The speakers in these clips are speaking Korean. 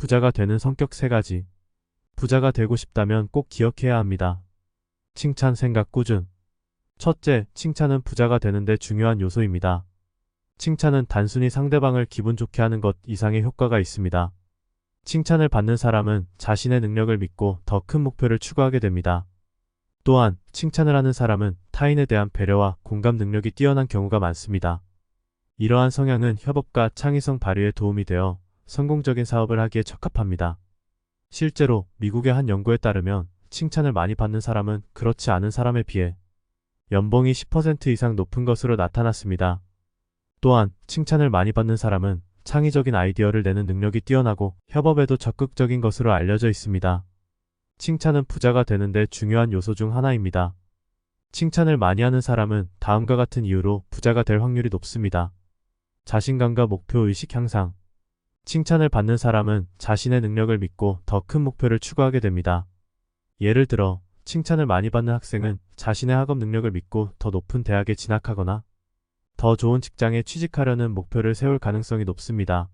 부자가 되는 성격 3가지. 부자가 되고 싶다면 꼭 기억해야 합니다. 칭찬 생각 꾸준. 첫째, 칭찬은 부자가 되는데 중요한 요소입니다. 칭찬은 단순히 상대방을 기분 좋게 하는 것 이상의 효과가 있습니다. 칭찬을 받는 사람은 자신의 능력을 믿고 더 큰 목표를 추구하게 됩니다. 또한 칭찬을 하는 사람은 타인에 대한 배려와 공감 능력이 뛰어난 경우가 많습니다. 이러한 성향은 협업과 창의성 발휘에 도움이 되어 성공적인 사업을 하기에 적합합니다. 실제로 미국의 한 연구에 따르면 칭찬을 많이 받는 사람은 그렇지 않은 사람에 비해 연봉이 10% 이상 높은 것으로 나타났습니다. 또한 칭찬을 많이 받는 사람은 창의적인 아이디어를 내는 능력이 뛰어나고 협업에도 적극적인 것으로 알려져 있습니다. 칭찬은 부자가 되는데 중요한 요소 중 하나입니다. 칭찬을 많이 하는 사람은 다음과 같은 이유로 부자가 될 확률이 높습니다. 자신감과 목표의식 향상. 칭찬을 받는 사람은 자신의 능력을 믿고 더 큰 목표를 추구하게 됩니다. 예를 들어, 칭찬을 많이 받는 학생은 자신의 학업 능력을 믿고 더 높은 대학에 진학하거나 더 좋은 직장에 취직하려는 목표를 세울 가능성이 높습니다.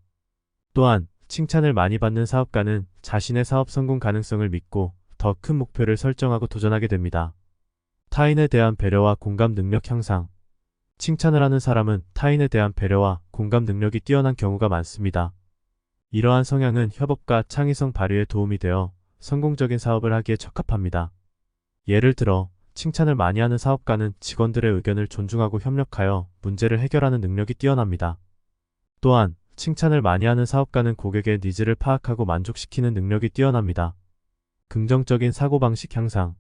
또한 칭찬을 많이 받는 사업가는 자신의 사업 성공 가능성을 믿고 더 큰 목표를 설정하고 도전하게 됩니다. 타인에 대한 배려와 공감 능력 향상. 칭찬을 하는 사람은 타인에 대한 배려와 공감 능력이 뛰어난 경우가 많습니다. 이러한 성향은 협업과 창의성 발휘에 도움이 되어 성공적인 사업을 하기에 적합합니다. 예를 들어, 칭찬을 많이 하는 사업가는 직원들의 의견을 존중하고 협력하여 문제를 해결하는 능력이 뛰어납니다. 또한 칭찬을 많이 하는 사업가는 고객의 니즈를 파악하고 만족시키는 능력이 뛰어납니다. 긍정적인 사고방식 향상.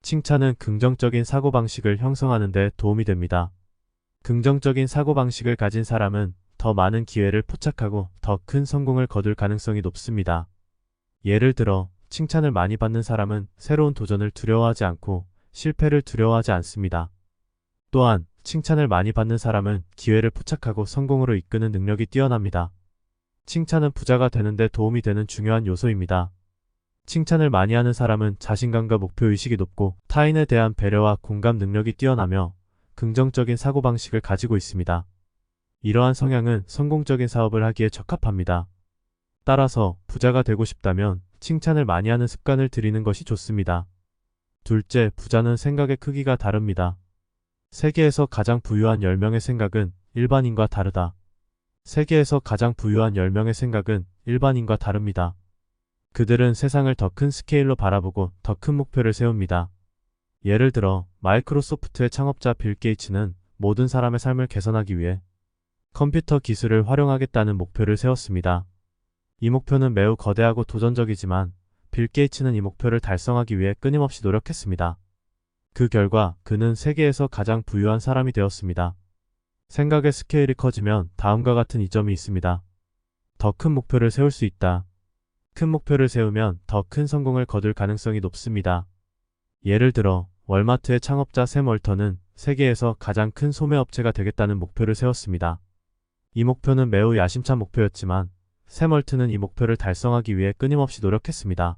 칭찬은 긍정적인 사고방식을 형성하는 데 도움이 됩니다. 긍정적인 사고방식을 가진 사람은 더 많은 기회를 포착하고 더 큰 성공을 거둘 가능성이 높습니다. 예를 들어, 칭찬을 많이 받는 사람은 새로운 도전을 두려워하지 않고 실패를 두려워하지 않습니다. 또한 칭찬을 많이 받는 사람은 기회를 포착하고 성공으로 이끄는 능력이 뛰어납니다. 칭찬은 부자가 되는데 도움이 되는 중요한 요소입니다. 칭찬을 많이 하는 사람은 자신감과 목표의식이 높고 타인에 대한 배려와 공감 능력이 뛰어나며 긍정적인 사고방식을 가지고 있습니다. 이러한 성향은 성공적인 사업을 하기에 적합합니다. 따라서 부자가 되고 싶다면 칭찬을 많이 하는 습관을 들이는 것이 좋습니다. 둘째, 부자는 생각의 크기가 다릅니다. 세계에서 가장 부유한 10명의 생각은 일반인과 다르다. 세계에서 가장 부유한 10명의 생각은 일반인과 다릅니다. 그들은 세상을 더 큰 스케일로 바라보고 더 큰 목표를 세웁니다. 예를 들어, 마이크로소프트의 창업자 빌 게이츠는 모든 사람의 삶을 개선하기 위해 컴퓨터 기술을 활용하겠다는 목표를 세웠습니다. 이 목표는 매우 거대하고 도전적이지만 빌 게이츠는 이 목표를 달성하기 위해 끊임없이 노력했습니다. 그 결과 그는 세계에서 가장 부유한 사람이 되었습니다. 생각의 스케일이 커지면 다음과 같은 이점이 있습니다. 더 큰 목표를 세울 수 있다. 큰 목표를 세우면 더 큰 성공을 거둘 가능성이 높습니다. 예를 들어, 월마트의 창업자 샘 월턴은 세계에서 가장 큰 소매업체가 되겠다는 목표를 세웠습니다. 이 목표는 매우 야심찬 목표였지만 샘 월튼은 이 목표를 달성하기 위해 끊임없이 노력했습니다.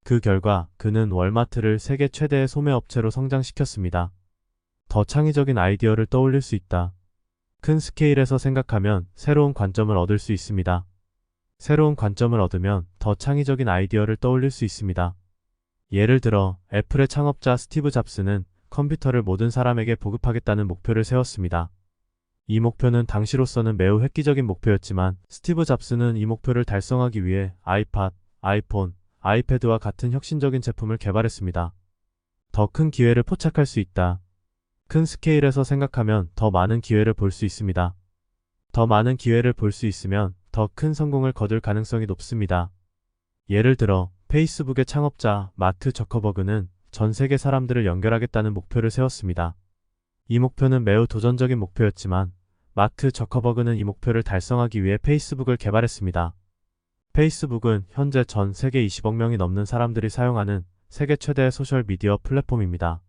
그 결과 그는 월마트를 세계 최대의 소매업체로 성장시켰습니다. 더 창의적인 아이디어를 떠올릴 수 있다. 큰 스케일에서 생각하면 새로운 관점을 얻을 수 있습니다. 새로운 관점을 얻으면 더 창의적인 아이디어를 떠올릴 수 있습니다. 예를 들어, 애플의 창업자 스티브 잡스는 컴퓨터를 모든 사람에게 보급하겠다는 목표를 세웠습니다. 이 목표는 당시로서는 매우 획기적인 목표였지만 스티브 잡스는 이 목표를 달성하기 위해 아이팟, 아이폰, 아이패드와 같은 혁신적인 제품을 개발했습니다. 더 큰 기회를 포착할 수 있다. 큰 스케일에서 생각하면 더 많은 기회를 볼 수 있습니다. 더 많은 기회를 볼 수 있으면 더 큰 성공을 거둘 가능성이 높습니다. 예를 들어, 페이스북의 창업자 마크 저커버그는 전 세계 사람들을 연결하겠다는 목표를 세웠습니다. 이 목표는 매우 도전적인 목표였지만 마크 저커버그는 이 목표를 달성하기 위해 페이스북을 개발했습니다. 페이스북은 현재 전 세계 20억 명이 넘는 사람들이 사용하는 세계 최대의 소셜미디어 플랫폼입니다.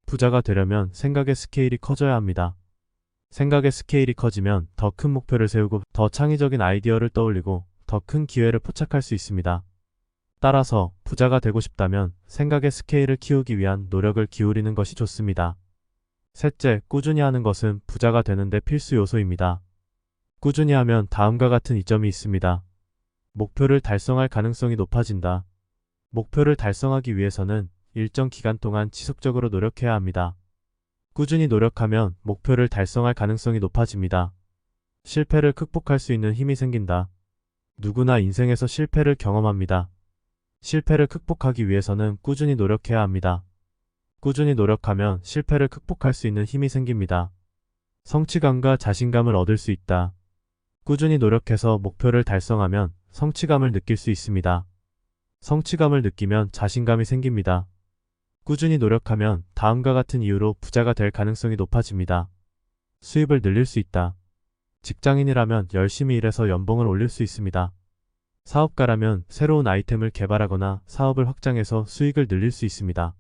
부자가 되려면 생각의 스케일이 커져야 합니다. 생각의 스케일이 커지면 더 큰 목표를 세우고 더 창의적인 아이디어를 떠올리고 더 큰 기회를 포착할 수 있습니다. 따라서 부자가 되고 싶다면 생각의 스케일을 키우기 위한 노력을 기울이는 것이 좋습니다. 셋째, 꾸준히 하는 것은 부자가 되는데 필수 요소입니다. 꾸준히 하면 다음과 같은 이점이 있습니다. 목표를 달성할 가능성이 높아진다. 목표를 달성하기 위해서는 일정 기간 동안 지속적으로 노력해야 합니다. 꾸준히 노력하면 목표를 달성할 가능성이 높아집니다. 실패를 극복할 수 있는 힘이 생긴다. 누구나 인생에서 실패를 경험합니다. 실패를 극복하기 위해서는 꾸준히 노력해야 합니다. 꾸준히 노력하면 실패를 극복할 수 있는 힘이 생깁니다. 성취감과 자신감을 얻을 수 있다. 꾸준히 노력해서 목표를 달성하면 성취감을 느낄 수 있습니다. 성취감을 느끼면 자신감이 생깁니다. 꾸준히 노력하면 다음과 같은 이유로 부자가 될 가능성이 높아집니다. 수입을 늘릴 수 있다. 직장인이라면 열심히 일해서 연봉을 올릴 수 있습니다. 사업가라면 새로운 아이템을 개발하거나 사업을 확장해서 수익을 늘릴 수 있습니다.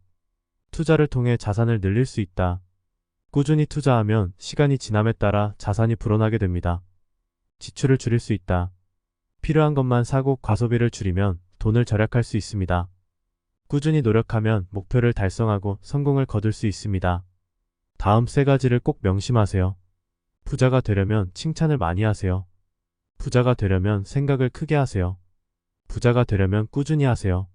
투자를 통해 자산을 늘릴 수 있다. 꾸준히 투자하면 시간이 지남에 따라 자산이 불어나게 됩니다. 지출을 줄일 수 있다. 필요한 것만 사고 과소비를 줄이면 돈을 절약할 수 있습니다. 꾸준히 노력하면 목표를 달성하고 성공을 거둘 수 있습니다. 다음 3가지를 꼭 명심하세요. 부자가 되려면 칭찬을 많이 하세요. 부자가 되려면 생각을 크게 하세요. 부자가 되려면 꾸준히 하세요.